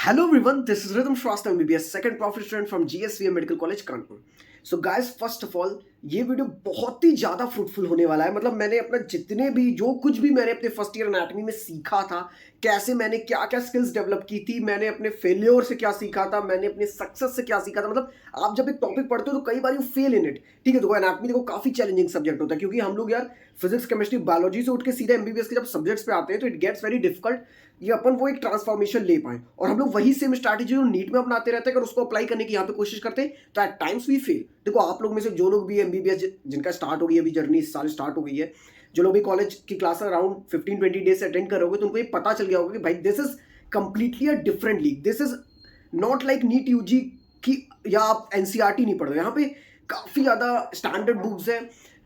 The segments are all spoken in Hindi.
Hello everyone, this is Rhythm Shrastha MBBS, second profit student from GSVM Medical College Kanpur. So guys, first of all, ये वीडियो बहुत ही ज़्यादा फ्रूटफुल होने वाला है। मतलब मैंने अपना जितने भी जो कुछ भी मैंने अपने फर्स्ट ईयर एनाटॉमी में सीखा था, कैसे मैंने क्या क्या स्किल्स डेवलप की थी, मैंने अपने फेलियर से क्या सीखा था, मैंने अपने सक्सेस से क्या सीखा था। मतलब आप जब एक टॉपिक पढ़ते हो तो कई बार यू फेल इन इट। ठीक है, तो एनाटॉमी देखो काफ़ी चैलेंजिंग सब्जेक्ट होता है, क्योंकि हम लोग यार फिजिक्स केमिस्ट्री बायोलॉजी से उठ के सीधे एमबीबीएस के जब सब्जेक्ट्स पे आते हैं तो इट गेट्स वेरी डिफिकल्ट ये अपन वो एक ट्रांसफॉर्मेशन ले पाए। और हम लोग वही सेम स्ट्रैटेजी जो नीट में अपनाते रहते हैं, अगर उसको अप्लाई करने की यहाँ पे कोशिश करते हैं तो एट टाइम्स वी फेल। देखो आप लोग में से जो लोग भी एमबीबीएस जिनका स्टार्ट हो गई है, अभी जर्नी इस साल स्टार्ट हो गई है, जो लोग भी कॉलेज की क्लास अराउंड 15-20 डेज से अटेंड कर रहे होगे, तो उनको ये पता चल गया होगा कि भाई this is completely a different league. This is not like NEET UG की, या आप एनसीईआरटी नहीं पढ़ रहे। यहाँ पे काफ़ी ज़्यादा स्टैंडर्ड बुक्स है,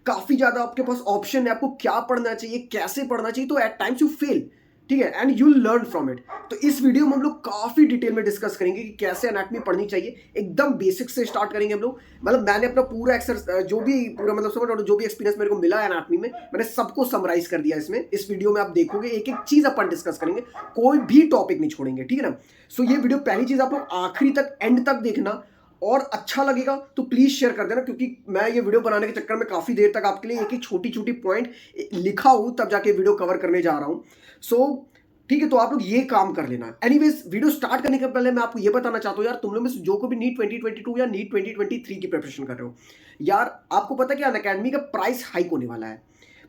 काफ़ी ज़्यादा आपके पास ऑप्शन है आपको क्या पढ़ना चाहिए, कैसे पढ़ना चाहिए। तो एट टाइम्स यू फेल, ठीक है, and you learn from it. तो इस वीडियो में हम लोग काफी डिटेल में डिस्कस करेंगे कि कैसे एनाटॉमी पढ़नी चाहिए। एकदम बेसिक से स्टार्ट करेंगे हम लोग। मतलब मैंने अपना पूरा एक्सरसाइज जो भी पूरा मतलब समझ जो भी एक्सपीरियंस मेरे को मिला है एनाटॉमी में, मैंने सबको समराइज कर दिया इसमें। इस वीडियो में आप देखोगे एक एक चीज अपन डिस्कस करेंगे, कोई भी टॉपिक नहीं छोड़ेंगे, ठीक है ना। सो ये वीडियो पहली चीज आप लोग आखिरी तक एंड तक देखना, और अच्छा लगेगा तो प्लीज शेयर कर देना, क्योंकि मैं ये वीडियो बनाने के चक्कर में काफी देर तक आपके लिए एक एक छोटी छोटी पॉइंट लिखा हूं, तब जाके वीडियो कवर करने जा रहा हूं। सो ठीक है, तो आप लोग ये काम कर लेना। एनीवेज, वीडियो स्टार्ट करने के पहले मैं आपको ये बताना चाहता हूँ यार, तुम लोग में जो को भी नीट 2022 या नीट 2023 की प्रिपरेशन कर रहे हो, यार आपको पता है कि अनअकैडमी का प्राइस हाइक होने वाला है।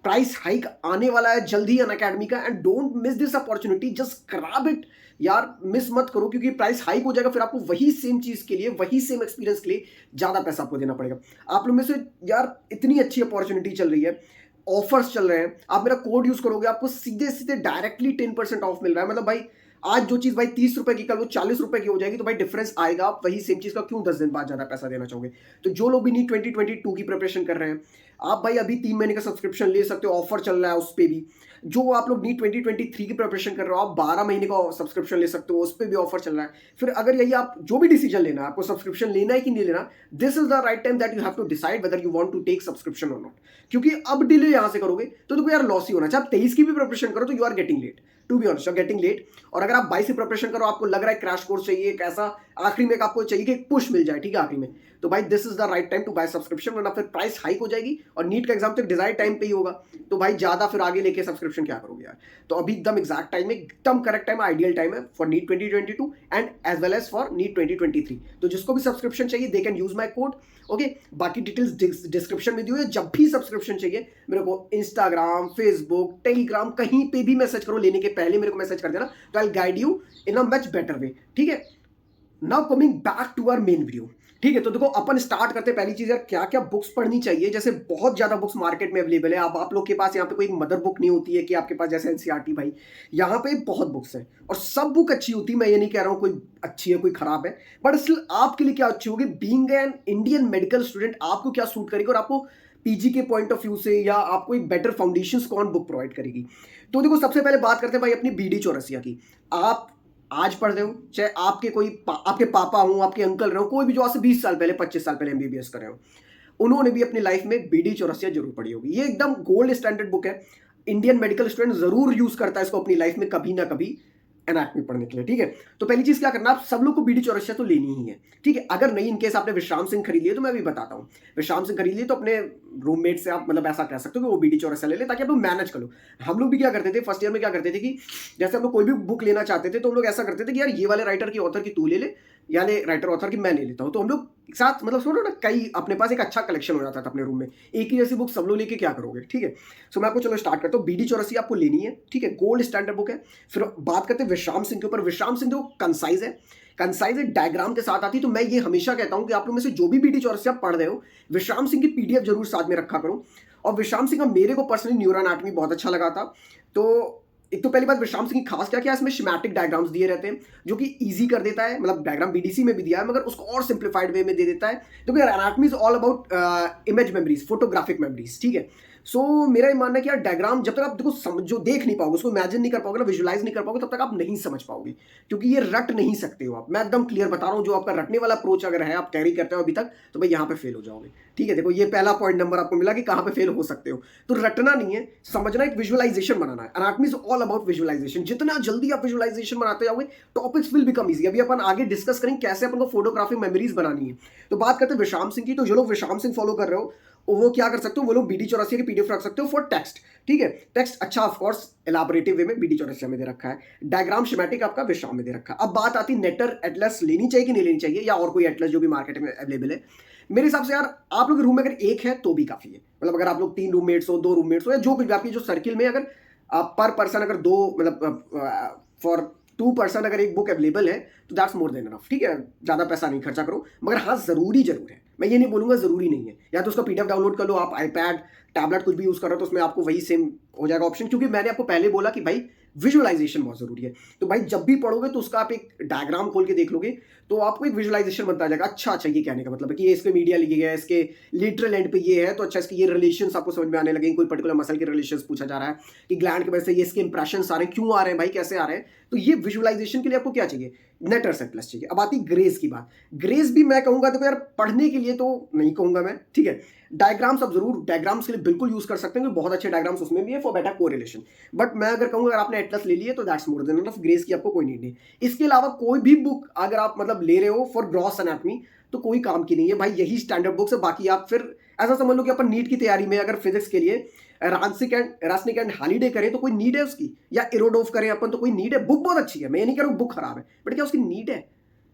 प्राइस हाइक आने वाला है जल्दी अनअकैडमी का, and don't miss this opportunity, just grab it यार, मिस मत करो, क्योंकि प्राइस हाइक हो जाएगा, फिर आपको वही सेम चीज के लिए, वही सेम एक्सपीरियंस के लिए ज्यादा पैसा आपको देना पड़ेगा। आप लोग में से यार इतनी अच्छी अपॉर्चुनिटी चल रही है, ऑफर्स चल रहे हैं, आप मेरा कोड यूज करोगे आपको सीधे सीधे डायरेक्टली 10% ऑफ मिल रहा है। मतलब भाई आज जो चीज भाई 30 रुपए की, कल वो 40 रुपए की हो जाएगी, तो भाई डिफरेंस आएगा। आप वही सेम चीज का क्यों 10 दिन बाद ज्यादा पैसा देना चाहोगे। तो जो लोग भी नीट 2022 की प्रिपरेशन कर रहे हैं, आप भाई अभी 3 महीने का सब्सक्रिप्शन ले सकते हो, ऑफर चल रहा है उस पर भी। जो आप लोग नीट 2023 की प्रिपरेशन कर रहे हो, आप 12 महीने का सब्सक्रिप्शन ले सकते हो, उस पर भी ऑफर चल रहा है। फिर अगर यही आप जो भी डिसीजन लेना है, आपको सब्सक्रिप्शन लेना है कि नहीं लेना, this is the right time that you have to decide whether you want to take subscription और नॉट। क्योंकि अब डिले यहां से करोगे तो देखो यार लॉस ही होना। चाहे आप 23 की भी प्रिपरेशन करो तो you are getting late, to be honest, getting late. और अगर आप 22 की प्रिपरेशन करो, आपको लग रहा है क्रैश कोर्स चाहिए, कैसा आखिरी में आपको चाहिए कि एक पुश मिल जाए, ठीक है, आखिरी में, तो भाई this is the right time to buy subscription, वरना फिर प्राइस हाइक हो जाएगी और नीट का एग्जाम तो डिजायर्ड टाइम पे ही होगा। तो भाई ज्यादा फिर आगे लेके सब्सक्रिप्शन क्या करोगे यार। तो अभी एकदम एग्जैक्ट टाइम है, एकदम करेक्ट टाइम है, आइडियल टाइम है for NEET 2022 and as well as for NEET 2023। तो जिसको भी सब्सक्रिप्शन चाहिए they can use my code, okay. बाकी डिटेल्स डिस्क्रिप्शन में दी हुई है। जब भी सब्सक्रिप्शन चाहिए मेरे को इंस्टाग्राम, फेसबुक, टेलीग्राम, कहीं पे भी मैसेज करो, लेने के पहले मेरे को मैसेज कर देना, तो I guide you in a much better way, ठीक है। Now coming back to our main video, ठीक है। तो देखो अपन स्टार्ट करते हैं। पहली चीज यार, क्या क्या बुक्स पढ़नी चाहिए। जैसे बहुत ज्यादा बुक्स मार्केट में अवेलेबल है। अब आप लोग के पास यहाँ पे कोई मदर बुक नहीं होती है कि आपके पास जैसे एनसीईआरटी, भाई यहाँ पे बहुत बुक्स हैं और सब बुक अच्छी होती है। मैं ये नहीं कह रहा हूँ कोई अच्छी है कोई खराब है, बट स्टिल आपके लिए क्या अच्छी होगी, being an Indian medical student आपको क्या सूट करेगी, और आपको पीजी के पॉइंट ऑफ व्यू से या आपको एक बेटर फाउंडेशन कौन बुक प्रोवाइड करेगी। तो देखो सबसे पहले बात करते हैं भाई अपनी बीडी चौरसिया की। आप आज पढ़ रहे हो, चाहे आपके कोई आपके पापा हो, आपके अंकल रहे हो, कोई भी जो आज से 20 साल पहले, 25 साल पहले एमबीबीएस कर रहे हो, उन्होंने भी अपनी लाइफ में बीडी चौरसिया जरूर पढ़ी होगी। ये एकदम गोल्ड स्टैंडर्ड बुक है। इंडियन मेडिकल स्टूडेंट जरूर यूज करता है इसको अपनी लाइफ में कभी ना कभी एनाटॉमी पढ़ने के लिए, ठीक है। तो पहली चीज क्या करना, आप सब लोग को बीडी चौरसिया तो लेनी ही है, ठीक है। अगर नहीं इनकेस आपने विश्राम सिंह खरीद लिए, तो मैं भी बताता हूँ, विश्राम सिंह खरीद लिए तो अपने रूममेट से आप मतलब ऐसा कह सकते हो कि वो बीडी चौरसिया ले ले, ताकि आप लोग मैनेज कर लो। हम लोग भी क्या करते थे फर्स्ट ईयर में, क्या करते थे कि जैसे हम लोग कोई भी बुक लेना चाहते थे तो हम लोग ऐसा करते थे कि यार ये वाले राइटर की ऑथर की तू ले ले, यानी राइटर ऑथर की मैं ले लेता हूँ। तो हम लोग साथ मतलब सुनो ना, कई अपने पास एक अच्छा कलेक्शन हो जाता था अपने रूम में। एक ही जैसी बुक सब लोग लेके क्या करोगे, ठीक है। सो मैं आपको चलो स्टार्ट करता हूँ। बीडी चौरसिया आपको लेनी है, ठीक है, गोल्ड स्टैंडर्ड बुक है। फिर बात करते हैं विश्राम सिंह के ऊपर। विश्राम सिंह जो कंसाइज है, कंसाइज एक डायग्राम के साथ आती है। तो मैं ये हमेशा कहता हूं कि आप लोग में से जो भी बीडी चौरसिया पढ़ रहे हो, विश्राम सिंह की पीडीएफ जरूर साथ में रखा करो। और विश्राम सिंह का मेरे को पर्सनली न्यूरो एनाटॉमी बहुत अच्छा लगा था। तो एक तो पहली बात, विश्राम सिंह की खास क्या क्या, इसमें शिमेटिक डायग्राम्स दिए रहते हैं जो कि इजी कर देता है। मतलब डायग्राम बीडीसी में भी दिया है, मगर उसको और सिंप्लीफाइड वे में दे देता है। क्योंकि anatomy is all about image memories, photographic memories, ठीक है। सो मेरा ये मानना है कि यार डायग्राम जब तक आप देखो जो देख नहीं पाओगे, उसको इमेजिन नहीं कर पाओगे ना, विजुलाइज नहीं कर पाओगे, तब तक आप नहीं समझ पाओगे, क्योंकि ये रट नहीं सकते हो आप। मैं एकदम क्लियर बता रहा हूँ, जो आपका रटने वाला अप्रोच अगर है, आप कैरी करते हो अभी तक, तो भाई यहाँ पे फेल हो जाओगे। ठीक है, देखो ये पहला पॉइंट नंबर आपको मिला कि कहाँ पे फेल हो सकते हो। तो रटना नहीं है, समझना, एक विजुअलाइजेशन बनाना है। Anatomy is all about visualisation. जितना जल्दी आप विजुअलाइजेशन बनाते जाओगे, टॉपिक्स विल बिकम इजी। अभी अपन आगे डिस्कस करेंगे कैसे अपन को फोटोग्राफिक मेमोरीज बनानी है। तो बात करते हैं विशाम सिंह की। तो जो लोग विशाम सिंह फॉलो कर रहे हो, वो क्या कर सकते हो, वो लोग BD84 के PDF रख सकते हो फॉर टेक्स्ट। ठीक है, टेक्स्ट अच्छा ऑफकोर्स एलाबोरेटिव वे में BD84 में दे रखा है, डायग्राम शेमेटिक आपका विशाम में दे रखा है। अब बात आती है नेटर एटलस लेनी चाहिए कि नहीं लेनी चाहिए, या और कोई एटलस जो भी मार्केट में अवेलेबल है। मेरे हिसाब से यार आप लोग रूम में अगर एक है तो भी काफी है। मतलब अगर आप लोग 3 रूममेट्स हो, 2 रूममेट्स हो, या जो कुछ भी आपकी जो सर्किल में, अगर आप पर पर्सन अगर 2 मतलब फॉर 2 पर्सन अगर एक बुक अवेलेबल है, तो दैट्स मोर देन इनफ। ठीक है, ज्यादा पैसा नहीं खर्चा करो, मगर हाँ जरूरी जरूर है। मैं ये नहीं बोलूंगा जरूरी नहीं है, या तो उसका PDF डाउनलोड कर लो, आप iPad टैबलेट कुछ भी यूज कर रहे हो तो उसमें आपको वही सेम हो जाएगा ऑप्शन। क्योंकि मैंने आपको पहले बोला कि भाई विजुअलाइजेशन बहुत जरूरी है। तो भाई जब भी पढ़ोगे तो उसका आप एक डायग्राम खोल के देख लोगे, तो आपको एक विजुअलाइजेशन बनता जाएगा। अच्छा ये कहने का मतलब है कि ये इसके मीडिया लिखे गया है, इसके लिटरल एंड पे ये है, तो अच्छा इसके ये रिलेशंस आपको समझ में आने लगेंगे। कोई पर्टिकुलर मसल के रिलेशंस पूछा जा रहा है कि ग्लैंड की वजह से ये इसके इंप्रेशंस आ रहे हैं, क्यों आ रहे हैं भाई, कैसे आ रहे हैं। तो ये विजुअलाइजेशन के लिए आपको क्या चाहिए, नेटर सेट प्लस चाहिए। अब आती ग्रेस की बात। ग्रेस भी मैं कहूंगा, देखो यार पढ़ने के लिए तो नहीं कहूंगा मैं, ठीक है। डायग्राम्स आप जरूर डायग्राम्स के लिए बिल्कुल यूज कर सकते हैं, बहुत अच्छे डायग्राम्स उसमें भी है फॉर बेटर कोरिलेशन। बट मैं अगर कहूंगा अगर आपने एटलस ले लिया तो that's more than enough, grace की आपको कोई नीड नहीं। इसके अलावा कोई भी बुक अगर आप मतलब ले रहे हो फॉर ग्रॉस एनाटॉमी तो कोई काम की नहीं है भाई, यही स्टैंडर्ड बुक्स है। बाकी आप फिर ऐसा समझ लो कि अपन नीट की तैयारी में अगर फिजिक्स के लिए रासनिक एंड हॉलीडे करें तो कोई नीड है उसकी, या इरोडोव करें अपन तो कोई नीड है। बुक बहुत अच्छी है, मैं ये नहीं कह रहा हूँ बुक खराब है, बट क्या उसकी नीड है,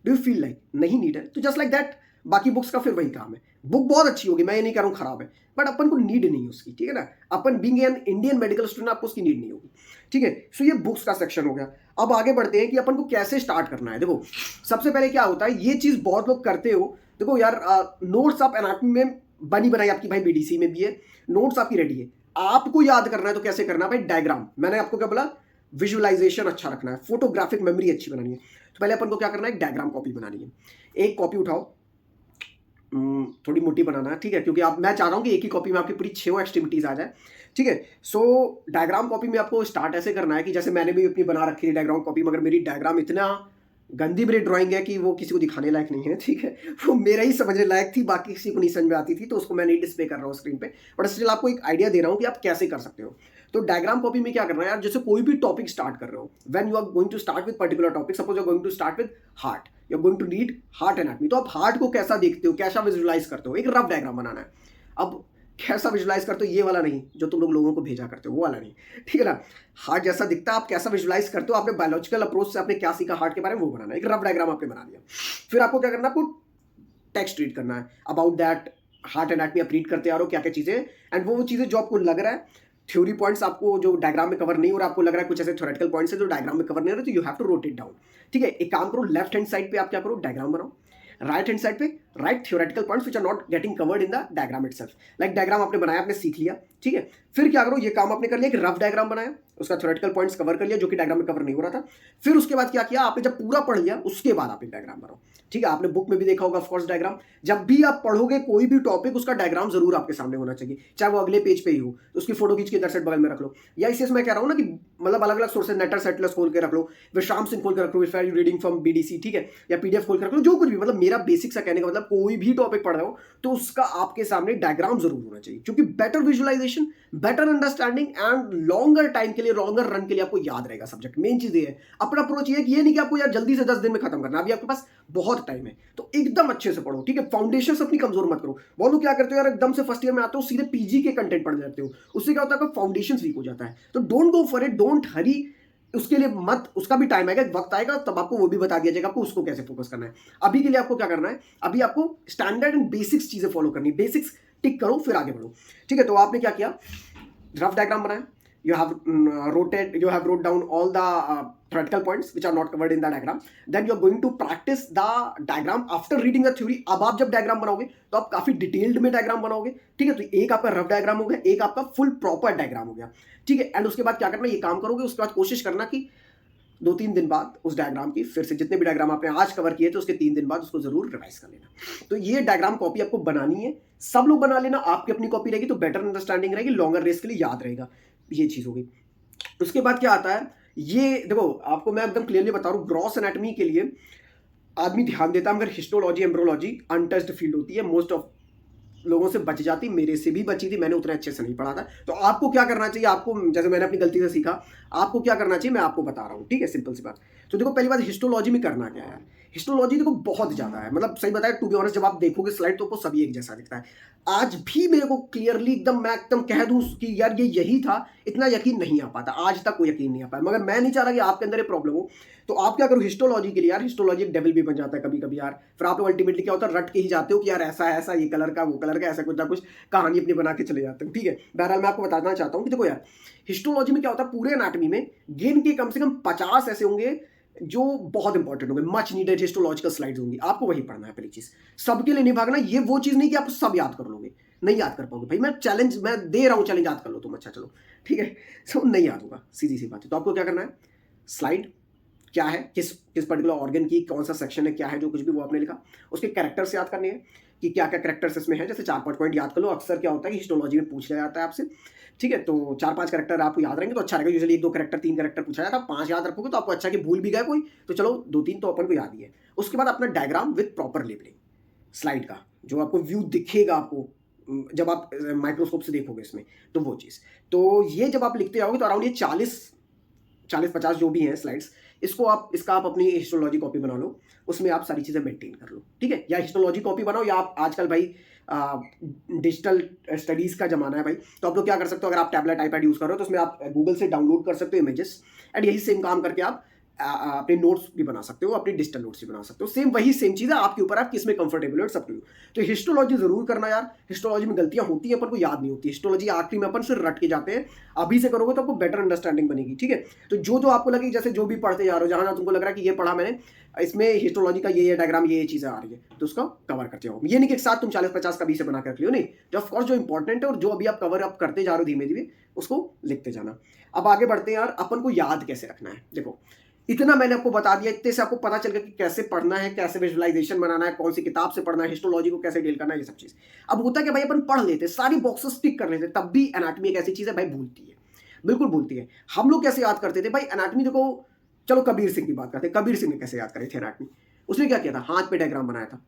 डू यू फील लाइक नहीं नीड है, तो जस्ट लाइक दैट बाकी बुक्स का फिर वही काम है। बुक बहुत अच्छी होगी, मैं ये नहीं कह रहा हूँ खराब है, बट अपन को नीड नहीं है उसकी। ठीक है ना, अपन being an Indian medical student आपको उसकी नीड नहीं होगी। ठीक है, सो ये बुक्स का सेक्शन हो गया। अब आगे बढ़ते हैं कि अपन को कैसे स्टार्ट करना है। देखो सबसे पहले क्या होता है, ये चीज बहुत लोग करते हो। देखो यार नोट्स आप एनाटॉमी में बनी बनाई आपकी भाई BDC में भी है, नोट्स आपकी रेडी है। आपको याद करना है तो कैसे करना है भाई, डायग्राम। मैंने आपको क्या बोला, विजुअलाइजेशन अच्छा रखना है, फोटोग्राफिक मेमोरी अच्छी बनानी है। तो पहले अपन को क्या करना है, एक डायग्राम कॉपी बनानी है। एक कॉपी उठाओ, थोड़ी मोटी बनाना है, ठीक है, क्योंकि आप मैं चाह रहा हूं कि एक ही कॉपी में आपकी पूरी 6 एक्सट्रीमिटीज आ जाए। ठीक है, सो डायग्राम कॉपी में आपको स्टार्ट ऐसे करना है कि जैसे मैंने भी अपनी बना रखी है डायग्राम कॉपी, मगर मेरी डायग्राम इतना गंदी मेरी ड्राइंग है कि वो किसी को दिखाने लायक नहीं है। ठीक है, वो मेरा ही समझने लायक थी, बाकी किसी को नहीं समझ में आती थी, तो उसको मैं नहीं डिस्प्ले कर रहा हूँ स्क्रीन पे, बट स्टिल आपको एक आइडिया दे रहा हूँ कि आप कैसे कर सकते हो। तो डायग्राम कॉपी में क्या करना है यार, जैसे कोई भी टॉपिक स्टार्ट कर रहे हो, when you are going to start with particular topic, suppose you are going to start with heart, you are going to read heart anatomy, तो आप हार्ट को कैसा देखते हो, कैसा विजुअलाइज करते हो, एक रफ डायग्राम बनाना है। अब कैसा विजुअलाइज करते हो, ये वाला नहीं जो तुम लोगों को भेजा करते हो, वो वाला नहीं, ठीक है ना। हार्ट जैसा दिखता है, आप कैसा विजुअलाइज करते हो, आपने बायोलॉजिकल अप्रोच से आपने क्या सीखा हार्ट के बारे में, वो बनाना है। एक रफ डायग्राम आपने बना दिया। फिर आपको क्या करना है, आपको टेक्स्ट रीड करना है अबाउट दैट हार्ट एनाटॉमी। आप रीड करते आ रहे हो क्या क्या चीजें, एंड वो चीजें जो आपको लग रहा है थ्योरी पॉइंट्स आपको जो डायग्राम में कवर नहीं हो रहा, आपको लग रहा है कुछ ऐसे थ्योरेटिकल पॉइंट्स है जो डायग्राम में कवर नहीं हो रहे, तो you have to rote it down. ठीक है, एक काम करो, लेफ्ट हैंड साइड पे आप क्या करो, डायग्राम बनाओ, राइट हैंड साइड पे write theoretical points which are not getting covered in the diagram itself. Like diagram आपने बनाया, आपने सीख लिया, ठीक है, फिर क्या करो, ये काम आपने कर लिया कि रफ डायग्राम बनाया, उसका थ्योरेटिकल पॉइंट्स कवर कर लिया जो कि डायग्राम में कवर नहीं हो रहा था। फिर उसके बाद क्या किया आपने, जब पूरा पढ़ लिया उसके बाद आप एक डायग्राम बनाओ। ठीक है, आपने बुक में भी देखा होगा ऑफकोर्स डायग्राम, जब भी आप पढ़ोगे कोई भी टॉपिक उसका डायग्राम जरूर आपके सामने होना चाहिए, चाहे वो अगले पेज पे ही हो, तो उसकी फोटो खींच के इधर साइड बगल में रख लो। या इसे मैं कह रहा हूं ना कि मतलब अलग अलग सोर्सेज, नेटर सेटलेस खोल के रख लो, विशाम सिंह खोल के रख लो, if you reading from BDC, ठीक है, या PDF खोल के रख लो, जो कुछ भी, मतलब मेरा बेसिक सा कहने का मतलब कोई भी टॉपिक पढ़ रहे हो तो उसका आपके सामने डायग्राम जरूर होना चाहिए, क्योंकि better visualisation, better understanding and longer time के लिए, लॉन्गर रन के लिए आपको याद रहेगा सब्जेक्ट। मेन चीज ये है, अपना अप्रोच ये है कि ये नहीं कि आपको यार जल्दी से 10 दिन में खत्म करना, अभी आपके पास बहुत टाइम है, तो एकदम अच्छे से पढ़ो। ठीक है, फाउंडेशन अपनी कमजोर मत करो। बहुत लोग क्या करते हो यार, एकदम से फर्स्ट ईयर में आते हो सीधे PG के कंटेंट पढ़ जाते हो, उससे क्या होता है फाउंडेशन वीक हो जाता है। तो don't go for it, don't हरी, उसके लिए मत, उसका भी टाइम आएगा, वक्त आएगा, तब आपको वो भी बता दिया जाएगा आपको उसको कैसे फोकस करना है। अभी के लिए आपको क्या करना है, अभी आपको स्टैंडर्ड एंड बेसिक्स चीजें फॉलो करनी है, बेसिक्स टिक करो फिर आगे बढ़ो। ठीक है, तो आपने क्या किया, रफ डायग्राम बनाया, you have wrote down all the theoretical points which are not covered in the diagram, then you are going to practice the diagram after reading the theory। अब आप जब डायग्राम बनाओगे तो आप काफी डिटेल्ड में डायग्राम बनाओगे। ठीक है, तो एक आपका रफ डायग्राम हो गया, एक आपका फुल प्रॉपर डायग्राम हो गया। ठीक है, एंड उसके बाद क्या करना, ये काम करोगे, उसके बाद कोशिश करना कि 2-3 दिन बाद उस डायग्राम की फिर से जितने भी डायग्राम आपने आज कवर किए थे उसके 3 दिन बाद उसको जरूर रिवाइज कर लेना। तो ये डायग्राम कॉपी आपको बनानी है, सब लोग बना लेना, आपकी अपनी कॉपी रहेगी तो बेटर अंडरस्टैंडिंग रहेगी, लॉन्गर रेस के लिए याद रहेगा। ये चीज होगी। उसके बाद क्या आता है, ये देखो आपको मैं एकदम क्लियरली बता रहा हूँ, ग्रॉस एनाटॉमी के लिए आदमी ध्यान देता है मगर हिस्टोलॉजी एम्ब्रोलॉजी अनटच्ड फील्ड होती है, मोस्ट ऑफ लोगों से बच जाती, मेरे से भी बची थी, मैंने उतना अच्छे से नहीं पढ़ा था। तो आपको क्या करना चाहिए, आपको जैसे मैंने अपनी गलती से सीखा, आपको क्या करना चाहिए मैं आपको बता रहा हूँ, ठीक है, सिंपल सी बात। तो देखो पहली बात हिस्टोलॉजी में करना क्या है, हिस्टोलॉजी देखो बहुत ज्यादा है, मतलब सही बताया टू बी ऑनेस्ट, जब आप देखोगे स्लाइड तो आपको सभी एक जैसा दिखता है। आज भी मेरे को क्लियरली एकदम मैं एकदम कह दूं कि यार ये यही था, इतना यकीन नहीं आ पाता, आज तक कोई यकीन नहीं आ पाया, मगर मैं नहीं चाह रहा कि आपके अंदर ये प्रॉब्लम हो। तो आप क्या करो हिस्टोलॉजी के लिए, यार हिस्टोलॉजी एक डेविल भी बन जाता है कभी कभी यार, फिर आप लोग अल्टीमेटली क्या होता है रट के ही जाते हो कि यार ऐसा ऐसा ये कलर का वो कलर का ऐसा कुछ ना कुछ कहानी अपनी बना के चले जाते हो, ठीक है। बहरहाल मैं आपको बताना चाहता हूँ कि देखो यार हिस्टोलॉजी में क्या होता है, पूरे एनाटॉमी में गिन के कम से कम 50 ऐसे होंगे जो बहुत इंपॉर्टेंट होंगे, मच नीडेड हिस्टोलॉजिकल स्लाइड्स होंगी, आपको वही पढ़ना है पहली चीज। सबके लिए नहीं भागना, ये वो चीज नहीं कि आप सब याद कर लोगे, नहीं याद कर पाओगे भाई, मैं चैलेंज मैं दे रहा हूं, चैलेंज याद कर लो तुम, अच्छा चलो ठीक है। सो नहीं याद होगा, सीधी सी बात है। तो आपको क्या करना है, स्लाइड क्या है, किस किस पर्टिकुलर ऑर्गन की कौन सा सेक्शन है, क्या है, जो कुछ भी वो आपने लिखा, उसके कैरेक्टर्स याद करने हैं कि क्या क्या कैरेक्टर्स इसमें है, जैसे 4-5 पॉइंट याद कर लो। अक्सर क्या होता है कि हिस्टोलॉजी में पूछ लिया जाता है आपसे, ठीक है, तो 4-5 कैरेक्टर आपको याद रहेंगे तो अच्छा रहेगा। यूजुअली 1-2 कैरेक्टर 3 कैरेक्टर पूछा जाता है, 5 याद रखोगे तो आपको अच्छा कि भूल भी गए कोई तो चलो 2-3 तो अपन को याद ही है। उसके बाद अपना diagram with proper labelling slide का, जो आपको व्यू दिखेगा आपको जब आप माइक्रोस्कोप से देखोगे इसमें, तो वो चीज़, तो ये जब आप लिखते आओगे तो अराउंड ये 40-50 जो भी हैं स्लाइड्स, इसको आप इसका आप अपनी हिस्टोलॉजी कॉपी बना लो, उसमें आप सारी चीज़ें मेंटेन कर लो, ठीक है। या हिस्टोलॉजी कॉपी बनाओ, या आप आजकल भाई डिजिटल स्टडीज़ का ज़माना है भाई, तो आप लोग क्या कर सकते हो, अगर आप टैबलेट आईपैड यूज़ कर रहे हो तो उसमें आप गूगल से डाउनलोड कर सकते हो इमेजेस, एंड यही सेम काम करके आप अपने नोट्स भी बना सकते हो, अपनी डिजिटल नोट्स भी बना सकते हो, सेम वही सेम चीज़ है, आपके ऊपर आप किसमें कंफर्टेबल हो, सब टू यू। तो हिस्टोलॉजी जरूर करना यार, हिस्टोलॉजी में गलतियां होती हैं, अपन को याद नहीं होती, हिस्टोलॉजी आखिरी में अपन सिर्फ रट के जाते हैं, अभी से करोगे तो आपको बेटर अंडरस्टैंडिंग बनेगी, ठीक है। तो जो आपको लगे, जैसे जो भी पढ़ते जा रहे हो, जहां जहां तुमको लग रहा है कि ये पढ़ा मैंने, इसमें हिस्टोलॉजी का ये डायग्राम ये चीज़ें आ रही है, तो उसका कवर करते हो। ये नहीं कि एक साथ तुम 40-50 का 20 से बना कर रख लियो, नहीं, जो ऑफकोर्स जो इंपॉर्टेंट है और जो अभी आप कवर अप करते जा रहे हो धीमे धीमे, उसको लिखते जाना। अब आगे बढ़ते हैं यार, अपन को याद कैसे रखना है। देखो इतना मैंने आपको बता दिया, इतने से आपको पता चल गया कि कैसे पढ़ना है, कैसे विजुअलाइजेशन बनाना है, कौन सी किताब से पढ़ना है, हिस्टोलॉजी को कैसे डील करना है, ये सब चीज। अब होता है कि भाई अपन पढ़ लेते, सारी बॉक्सेस टिक कर लेते, तब भी एनाटॉमी एक ऐसी चीज है भाई भूलती है, बिल्कुल भूलती है। हम लोग कैसे याद करते थे भाई एनाटॉमी, देखो चलो कबीर सिंह की बात करते हैं, कबीर सिंह ने कैसे याद करे थे एनाटॉमी। उसने क्या किया था, हाथ पे डायग्राम बनाया था।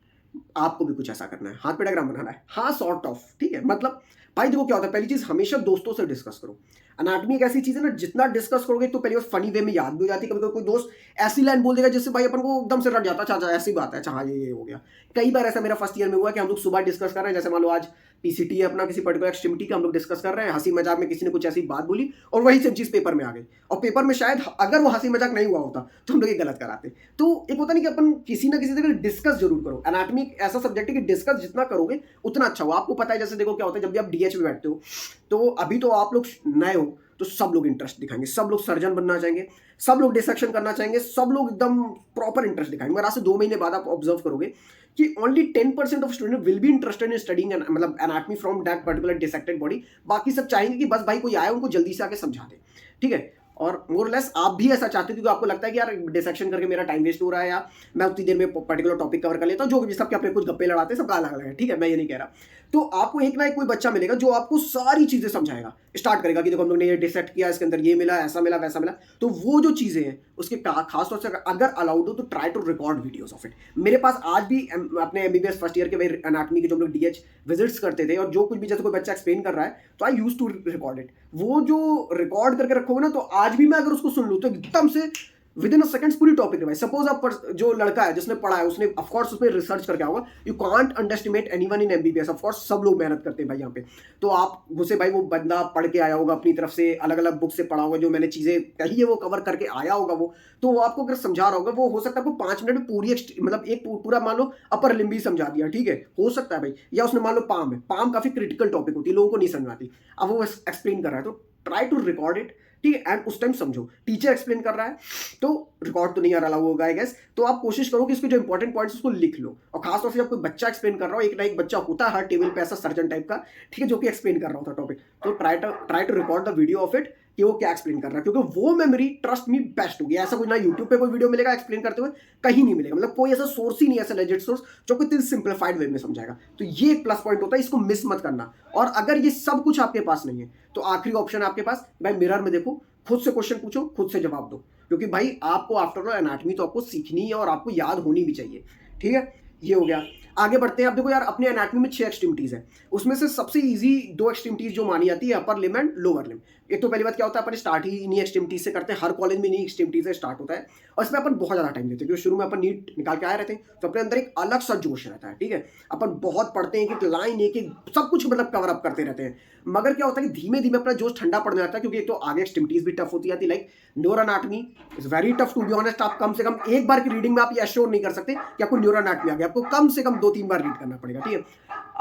आपको भी कुछ ऐसा करना है, हाथ पे डायग्राम बनाना है, हाँ सॉर्ट ऑफ, ठीक है। मतलब भाई देखो क्या होता है, पहली चीज हमेशा दोस्तों से डिस्कस करो। एनाटॉमी एक ऐसी चीज है ना, जितना डिस्कस करोगे तो पहली बार फनी वे में याद भी हो जाती है। कभी कोई दोस्त ऐसी लाइन बोल देगा जिससे भाई अपन को एकदम से रट जाता है, अच्छा ऐसी बात है, अच्छा हाँ ये हो गया। कई बार ऐसा मेरा फर्स्ट ईयर में हुआ कि हम लोग सुबह डिस्कस कर रहे हैं, जैसे मान लो आज पीसीटी है अपना, किसी पर्टिकुलर एक्सट्रीमिटी का हम लोग डिस्कस कर रहे हैं, हंसी मजाक में किसी ने कुछ ऐसी बात बोली और वही सब चीज पेपर में आ गई, और पेपर में शायद अगर वो हंसी मजाक नहीं हुआ होता तो हम लोग ये गलत कराते। तो एक होता नहीं कि अपन किसी ना किसी जगह डिस्कस जरूर करो। एनाटॉमी एक ऐसा सब्जेक्ट है कि डिस्कस जितना करोगे उतना अच्छा हो। आपको पता है जैसे देखो क्या होता है, जब भी आप डीएच में बैठते हो, तो अभी तो आप लोग नए हो तो सब लोग इंटरेस्ट दिखाएंगे, सब लोग सर्जन बनना चाहेंगे, सब लोग डिसेक्शन करना चाहेंगे, सब लोग एकदम प्रॉपर इंटरेस्ट दिखाएंगे। मगर आज से 2 महीने बाद आप ऑब्जर्व करोगे कि only 10% of student will be interested in studying मतलब anatomy from that particular dissected body. बाकी सब चाहेंगे कि बस भाई कोई आए उनको जल्दी से आके समझा दे, ठीक है। और मोर लेस आप भी ऐसा चाहते हो क्योंकि आपको लगता है कि यार डिसेक्शन करके मेरा टाइम वेस्ट हो रहा है, या मैं उतनी देर में पर्टिकुलर टॉपिक कवर कर लेता हूँ, जो भी सबके अपने कुछ गप्पे लड़ाते हैं, सबका अलग अलग है, ठीक है, मैं ये नहीं कह रहा। तो आपको एक ना एक कोई बच्चा मिलेगा जो आपको सारी चीजें समझाएगा, स्टार्ट करेगा कि देखो हम लोग ने ये डिसेक्ट किया, इसके अंदर ये मिला, ऐसा मिला, वैसा मिला। तो वो जो चीजें हैं उसके खास तौर से अगर अलाउड हो तो try to record videos of it. मेरे पास आज भी अपने एमबीबीएस फर्स्ट ईयर के भाई एनाटॉमी के जो हम लोग डीएच विजिट्स करते थे, और जो कुछ भी जैसे कोई बच्चा एक्सप्लेन कर रहा है तो आई यूज टू रिकॉर्ड इट। वो जो रिकॉर्ड करके रखोगे ना, तो आज भी मैं अगर उसको सुन लूँ तो एकदम से विद इन अ सेकंड्स पूरी टॉपिक रिवाइज। सपोज आप जो लड़का है जिसने पढ़ा है उसने ऑफ कोर्स उसमें रिसर्च करके होगा। You can't underestimate anyone in MBBS, of course सब लोग मेहनत करते हैं भाई यहाँ पे। तो आप उसे भाई वो बंदा पढ़ के आया होगा अपनी तरफ से, अलग अलग बुक से पढ़ा होगा, जो मैंने चीजें कही है वो कवर करके आया होगा वो। तो वो आपको अगर समझा रहा होगा, वो हो सकता है आपको 5 मिनट में पूरी मतलब एक पूरा मान लो अपर लिम्ब ही समझा दिया, ठीक है, हो सकता है भाई। या उसने मान लो पाम है, पाम काफी क्रिटिकल टॉपिक होती है, लोगों को नहीं समझ आती, अब वो एक्सप्लेन कर रहा है, तो ट्राई टू रिकॉर्ड इट, ठीक है, एंड उस टाइम समझो। टीचर एक्सप्लेन कर रहा है तो रिकॉर्ड तो नहीं आ रहा होगा आई गेस, तो आप कोशिश करो कि इसके जो इंपॉर्टेंट पॉइंट्स उसको लिख लो। और खासतौर से जब कोई बच्चा एक्सप्लेन कर रहा हो, एक ना एक बच्चा होता है हर टेबल पे ऐसा सर्जन टाइप का, ठीक है, जो कि एक्सप्लेन कर रहा होता है टॉपिक, तो try to record the video of it कि वो क्या एक्सप्लेन कर रहा है, क्योंकि वो मेमोरी ट्रस्ट मी बेस्ट होगी। ऐसा कोई ना यूट्यूब पे कोई वीडियो मिलेगा एक्सप्लेन करते हुए, कहीं नहीं मिलेगा, मतलब कोई ऐसा सोर्स ही नहीं है, ऐसा लेजिट सोर्स जो कि इतनी सिंप्लीफाइड वे में समझाएगा। तो ये एक प्लस पॉइंट होता है, इसको मिस मत करना। और अगर ये सब कुछ आपके पास नहीं है तो आखिरी ऑप्शन है आपके पास, भाई मिरर में देखो, खुद से क्वेश्चन पूछो, खुद से जवाब दो, क्योंकि भाई आपको आफ्टर ऑल एनाटॉमी तो आपको सीखनी है और आपको याद होनी भी चाहिए। ठीक है, ये हो गया। आगे बढ़ते हैं। आप देखो यार, अपने एनाटॉमी में 6 एक्सट्रीमिटीज है, उसमें से सबसे इजी 2 एक्सट्रीमिटीज जो मानी जाती है, अपर लिम एंड लोअर लिम। एक तो पहली बात क्या होता है, अपन स्टार्ट ही इन्हीं एक्सट्रीमिटीज से करते हैं, हर कॉलेज में इन्हीं एक्सट्रीमिटीज से स्टार्ट होता है, और इसमें अपन बहुत ज्यादा टाइम देते हैं, क्योंकि शुरू में अपन नीट निकाल के आए रहते हैं, तो अपने अंदर एक अलग सा जोश रहता है। ठीक है, अपन बहुत पढ़ते हैं, एक लाइन एक सब कुछ मतलब कवर अप करते रहते हैं, मगर क्या होता है कि धीमे धीमे अपना जोश ठंडा पड़ने लगता है, क्योंकि एक तो आगे एक्सट्रीमिटीज भी टफ होती जाती है, like neuro anatomy is very tough to be honest. आप कम से कम एक बार की रीडिंग में आप ये एश्योर नहीं कर सकते कि आपको न्यूरो एनाटॉमी आ गया, आपको कम से कम 2-3 बार रीड करना पड़ेगा। ठीक है,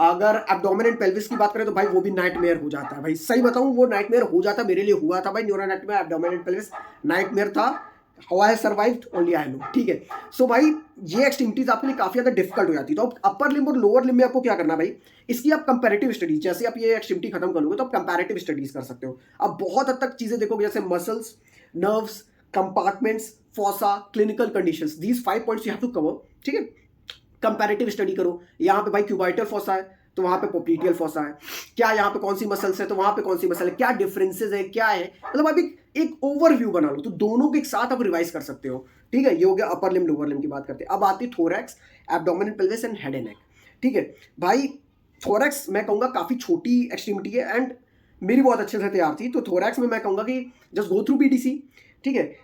अगर एब्डोमेन एंड पेल्विस की बात करें तो भाई वो भी नाइटमेयर हो जाता है। भाई सही बताऊं, वो नाइटमेयर हो जाता, मेरे लिए हुआ था भाई, neuro anatomy abdomen and pelvis nightmare था। How I survived only I know. ठीक है, सो भाई ये एक्सट्रीमिटीज आपके लिए काफी ज्यादा डिफिकल्ट हो जाती है। तो अब अपर लिम्ब और लोअर लिम्ब में आपको क्या करना भाई, इसकी आप कंपैरेटिव स्टडीज, जैसे आप ये एक्सट्रीमिटी खत्म कर लोगे तो आप कंपैरेटिव स्टडीज कर सकते हो। आप बहुत हद तक चीजें देखोगे, जैसे muscles, nerves, compartments, fossa, clinical conditions, these 5 points you have to cover. ठीक है, कंपैरेटिव स्टडी करो। यहाँ पे भाई क्यूबाइटल फोसा है तो वहां पे पोप्लीटियल फोसा है, क्या यहाँ पे कौन सी मसल्स है तो वहां पे कौन सी मसल है, क्या डिफरेंसेस है, क्या है, मतलब आप एक ओवरव्यू बना लो, तो दोनों के एक साथ आप रिवाइज कर सकते हो। ठीक है, ये हो गया अपर लिम लोअर लिम की बात करते हैं। अब आती है thorax, abdominal pelvis and head and नेक। ठीक है भाई, थोरैक्स मैं कहूंगा काफी छोटी एक्सट्रीमिटी है एंड मेरी बहुत अच्छे से तैयार थी, तो थोरैक्स में मैं कहूंगा कि जस्ट गो थ्रू बीडीसी। ठीक है,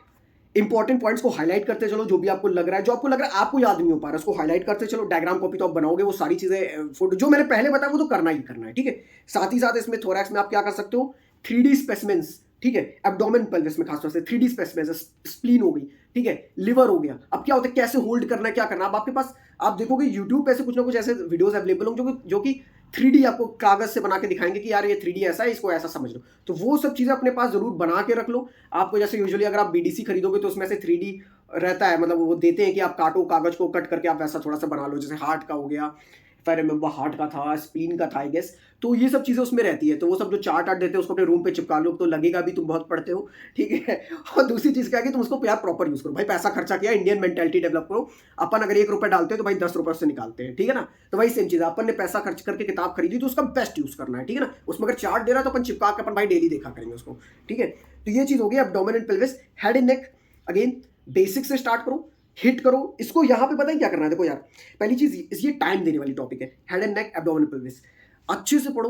इंपॉर्टेंट पॉइंट्स को हाईलाइट करते चलो, जो भी आपको लग रहा है, जो आपको लग रहा है आपको याद नहीं हो पा रहा है, उसको हाईलाइट करते चलो। डायग्राम कॉपी तो आप बनाओगे, वो सारी चीजें फोटो जो मैंने पहले बताया वो तो करना ही करना है। ठीक है, साथ ही साथ इसमें थोरैक्स में आप क्या कर सकते हो, 3D स्पेसिमेंस। ठीक है, एब्डोमेन पेल्विस में खासतौर से 3D स्पेसिमेंस, स्प्लीन हो गई, ठीक है, लिवर हो गया। अब क्या होता है, कैसे होल्ड करना है, क्या करना है, अब आपके पास आप देखोगे यूट्यूब पे ऐसे कुछ ना कुछ ऐसे वीडियोस अवेलेबल होंगे जो कि 3D आपको कागज से बना के दिखाएंगे कि यार ये 3D ऐसा है, इसको ऐसा समझ लो। तो वो सब चीजें अपने पास जरूर बना के रख लो। आपको जैसे यूजुअली अगर आप बीडीसी खरीदोगे तो उसमें से 3D रहता है, मतलब वो देते हैं कि आप काटो, कागज को कट करके आप वैसा थोड़ा सा बना लो, जैसे हार्ट का हो गया, इफ आई रिमेंबर हार्ट का था, स्प्लीन का था आई गेस। तो ये सब चीजें उसमें रहती है, तो वो सब जो चार्ट आर्ट देते हैं उसको अपने रूम पे चिपका लो, तो लगेगा भी तुम बहुत पढ़ते हो। ठीक है, और दूसरी चीज क्या है कि तुम उसको यार प्रॉपर यूज करो। भाई पैसा खर्चा किया, इंडियन मेंटेलिटी डेवलप करो। अपन अगर 1 रुपया डालते हैं तो भाई 10 रुपये उससे निकालते हैं। ठीक है ना, तो भाई सेम चीज है, अपन ने पैसा खर्च करके किताब खरीदी तो उसका बेस्ट यूज करना है। ठीक है ना, उसमें अगर चार्ट दे रहा है तो अपन चिपका के अपन भाई डेली देखा करेंगे उसको। ठीक है, तो ये चीज हो गई abdomen and pelvis. Head and neck again basic से स्टार्ट करो, हिट करो इसको। यहाँ पे पता है क्या करना है, देखो यार, पहली चीज ये टाइम देने वाली टॉपिक है, head and neck abdominal pelvis. अच्छे से पढ़ो,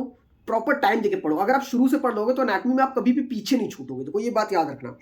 प्रॉपर टाइम देके पढ़ो। अगर आप शुरू से पढ़ लोगे तो एनाटॉमी में आप कभी भी पीछे नहीं छूटोगे। तो ये बात याद रखना।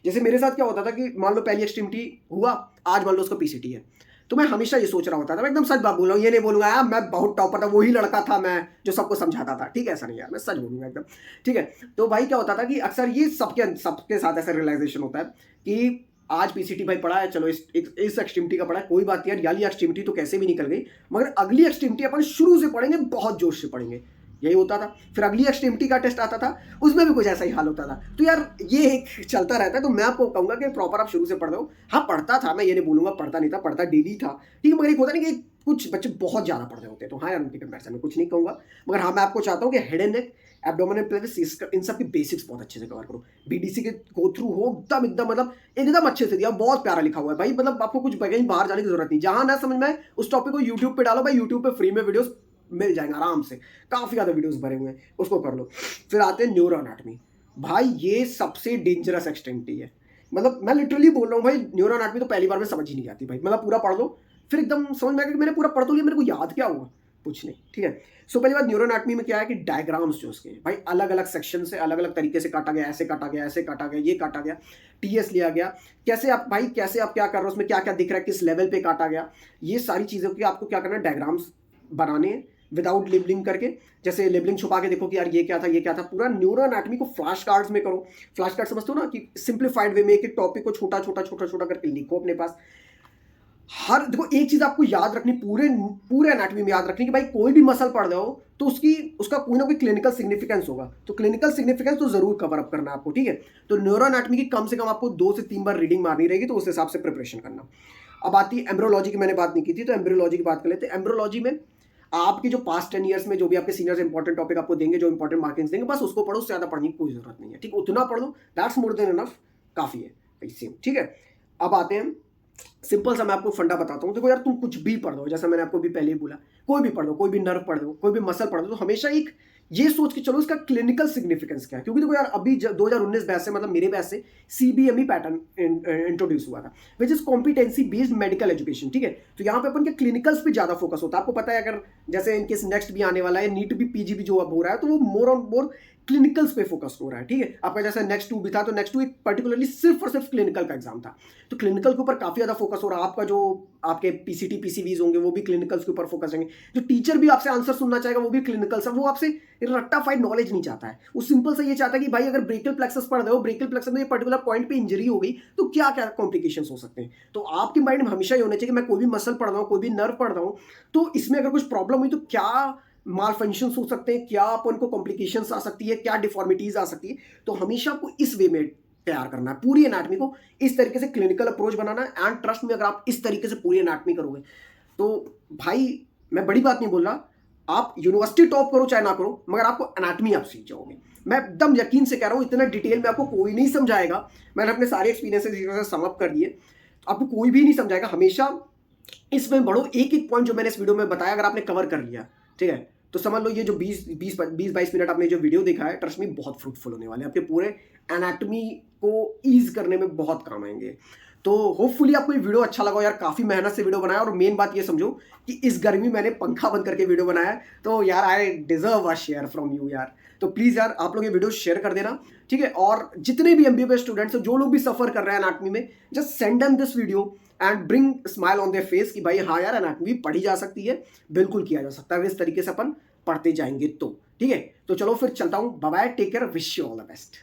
जैसे मेरे साथ क्या होता था कि मान लो पहली एक्सट्रीमिटी हुआ, आज मान लो उसका पीसीटी है, तो मैं हमेशा ये सोच रहा होता था, मैं एकदम सच बात बोल रहा हूँ, ये नहीं बोलूंगा यार मैं बहुत टॉपर था, वही लड़का था मैं जो सबको समझाता था। ठीक है, ऐसा नहीं यार, मैं सच बोलूंगा एकदम। ठीक है, तो भाई क्या होता था कि अक्सर ये सबके साथ ऐसा रियलाइजेशन होता है कि आज पीसीटी भाई पढ़ा है, चलो इस एक्सट्रीमिटी का पढ़ा है, कोई बात नहीं यार, ये एक्सट्रीमिटी तो कैसे भी निकल गई, मगर अगली एक्सट्रीमिटी अपन शुरू से पढ़ेंगे, बहुत जोश से पढ़ेंगे। यही होता था। फिर अगली एक्सट्रीमिटी का टेस्ट आता था, उसमें भी कुछ ऐसा ही हाल होता था। तो यार ये एक चलता रहता है। तो मैं आपको कहूंगा कि प्रॉपर आप शुरू से पढ़ दो। हाँ पढ़ता था, मैं ये नहीं बोलूंगा पढ़ता नहीं था, पढ़ता डेली था। ठीक है, मगर एक होता नहीं कि कुछ बच्चे बहुत ज्यादा पढ़ रहे होते हैं, तो हाँ यार उनकी कंपैरिजन में कुछ नहीं कहूंगा। मगर हाँ मैं आपको चाहता हूँ कि head and neck, abdominal pelvis, इन सब की बेसिक्स बहुत अच्छे से कवर करो। बीडीसी के गो थ्रू हो एकदम मतलब एकदम अच्छे से दिया, बहुत प्यारा लिखा हुआ है भाई। मतलब आपको कुछ कहीं बाहर जाने की जरूरत नहीं, जहां ना समझ में आए उस टॉपिक को यूट्यूब पे डालो भाई, यूट्यूब पे फ्री में वीडियोस मिल जाएंगे आराम से, काफी ज्यादा वीडियोस भरे हुए हैं, उसको कर लो। फिर आते हैं न्यूरो एनाटॉमी। भाई ये सबसे डेंजरस एक्सट्रीमिटी है, मतलब मैं लिटरली बोल रहा हूँ भाई, न्यूरो एनाटॉमी तो पहली बार में समझ ही नहीं आती भाई। मतलब पूरा पढ़ लो, फिर एकदम समझ में आएगा कि मैंने पूरा पढ़ तो लिया, मेरे को याद क्या हुआ, कुछ नहीं। ठीक है, सो पहली बात न्यूरो एनाटॉमी में क्या है कि डायग्राम्स जो उसके भाई अलग अलग सेक्शन से अलग अलग तरीके से काटा गया, ऐसे काटा गया, ऐसे काटा गया, ये काटा गया, टीएस लिया गया, कैसे आप भाई कैसे आप क्या कर रहे हो, उसमें क्या क्या दिख रहा है, किस लेवल पे काटा गया, ये सारी चीजों की आपको क्या करना है, डायग्राम्स बनाने हैं विदाउट लेबलिंग करके। जैसे लेबलिंग छुपा के देखो कि यार ये क्या था, ये क्या था। पूरा न्यूरो एनाटॉमी को फ्लैश कार्ड्स में करो। फ्लैश कार्ड समझते हो ना, कि सिंप्लीफाइड वे में एक एक टॉपिक को छोटा छोटा छोटा छोटा करके लिखो अपने पास। हर देखो एक चीज आपको याद रखनी, पूरे एनाटॉमी में याद रखनी कि भाई कोई भी मसल पढ़ रहे हो तो उसका कोई ना कोई क्लिनिकल सिग्निफिकेंस होगा, तो क्लिनिकल सिग्निफिकेंस तो जरूर कवर अप करना आपको। ठीक है, तो न्यूरो एनाटॉमी की कम से कम आपको 2 से 3 बार रीडिंग मारनी रहेगी, तो उस हिसाब से प्रिपरेशन करना। अब आती है एम्ब्रियोलॉजी की, मैंने बात नहीं की थी, तो एम्ब्रियोलॉजी की बात कर लेते हैं। एम्ब्रियोलॉजी में आपके जो पास्ट 10 ईयर्स में जो भी आपके सीनियर्स इंपॉर्टेंट टॉपिक आपको देंगे, जो इंपॉर्टेंट मार्किंग्स देंगे, बस उसको पढ़ो, उससे ज़्यादा पढ़ने की कोई जरूरत नहीं है। ठीक, उतना पढ़ लो, दैट्स मोर देन इनफ, काफ़ी है सेम। ठीक है, अब आते हैं सिंपल सा, मैं आपको फंडा बताता हूँ। देखो यार, तुम कुछ भी पढ़ दो, जैसा मैंने आपको भी पहले ही बोला, कोई भी पढ़ दो, कोई भी नर्व पढ़ दो, कोई भी मसल पढ़ दो, तो हमेशा एक ये सोच के चलो इसका क्लिनिकल सिग्निफिकेंस क्या है। क्योंकि देखो यार, अभी 2019 बैच से, मतलब मेरे बैच से CBME पैटर्न इंट्रोड्यूस हुआ था, which is competency based medical education. ठीक है, तो यहाँ पे अपन के क्लिनिकल्स पे ज्यादा फोकस होता है। आपको पता है, अगर जैसे इनकेस नेक्स्ट भी आने वाला है, नीट भी, PG भी जो अब हो रहा है, तो वो मोर ऑन मोर क्लिनिकल्स पे फोकस हो रहा है। ठीक है, आपका जैसे नेक्स्ट 2 भी था, तो नेक्स्ट 2 एक पर्टिकुलरली सिर्फ और सिर्फ क्लिनिकल का एग्जाम था, तो क्लिनिकल के ऊपर काफी ज्यादा फोकस हो रहा है। आपका जो आपके PCT PCVs होंगे, वो भी क्लिनिकल्स के ऊपर फोकस रहेंगे। जो टीचर भी आपसे आंसर सुनना चाहेगा, वो भी क्लिनिकल्स है। वो आपसे रट्टाफाइड नॉलेज नहीं चाहता है, वो सिंपल सा ये चाहता है कि भाई, अगर ब्रेकियल प्लेक्सस पढ़ रहे हो, ब्रेकियल प्लेक्सस में पर्टिकुलर पॉइंट पे इंजरी हो गई, तो क्या क्या कॉम्प्लिकेशंस हो सकते हैं। तो आपके माइंड में हमेशा ये होना चाहिए कि मैं कोई भी मसल पढ़ रहा हूँ, कोई भी नर्व पढ़ रहा हूँ, तो इसमें अगर कुछ प्रॉब्लम हुई तो क्या माल फंक्शंस हो सकते हैं, क्या अपन को कॉम्प्लिकेशंस आ सकती है, क्या डिफॉर्मिटीज आ सकती है। तो हमेशा आपको इस वे में तैयार करना है पूरी एनाटमी को, इस तरीके से क्लिनिकल अप्रोच बनाना है। एंड ट्रस्ट में, अगर आप इस तरीके से पूरी एनाटमी करोगे, तो भाई मैं बड़ी बात नहीं बोल रहा, आप यूनिवर्सिटी टॉप करो चाहे ना करो, मगर आपको एनाटमी आप सीख जाओगे। मैं एकदम यकीन से कह रहा हूँ, इतना डिटेल में आपको कोई नहीं समझाएगा। मैंने अपने सारे एक्सपीरियंसेस सम अप कर दिए, आपको कोई भी नहीं समझाएगा। हमेशा इसमें बढ़ो, एक एक पॉइंट जो मैंने इस वीडियो में बताया, अगर आपने कवर कर लिया, ठीक है, तो समझ लो ये जो 20-22 मिनट आपने जो वीडियो देखा है, ट्रस्ट में बहुत फ्रूटफुल होने वाले हैं, आपके पूरे एनाटमी को ईज करने में बहुत काम आएंगे। तो होपफुली आपको ये वीडियो अच्छा लगा यार, काफी मेहनत से वीडियो बनाया, और मेन बात ये समझो कि इस गर्मी मैंने पंखा बंद करके वीडियो बनाया है, तो यार I deserve a share from you यार। तो प्लीज यार, आप लोग ये वीडियो शेयर कर देना, ठीक है। और जितने भी MBBS स्टूडेंट्स, जो लोग भी सफर कर रहे हैं एनाटमी में, just send them this video and bring smile on their face कि भाई हाँ यार, एनाटमी पढ़ी जा सकती है, बिल्कुल किया जा सकता है, इस तरीके से अपन पढ़ते जाएंगे। तो ठीक है, तो चलो फिर चलता हूं, bye bye, take care, wish you all the best.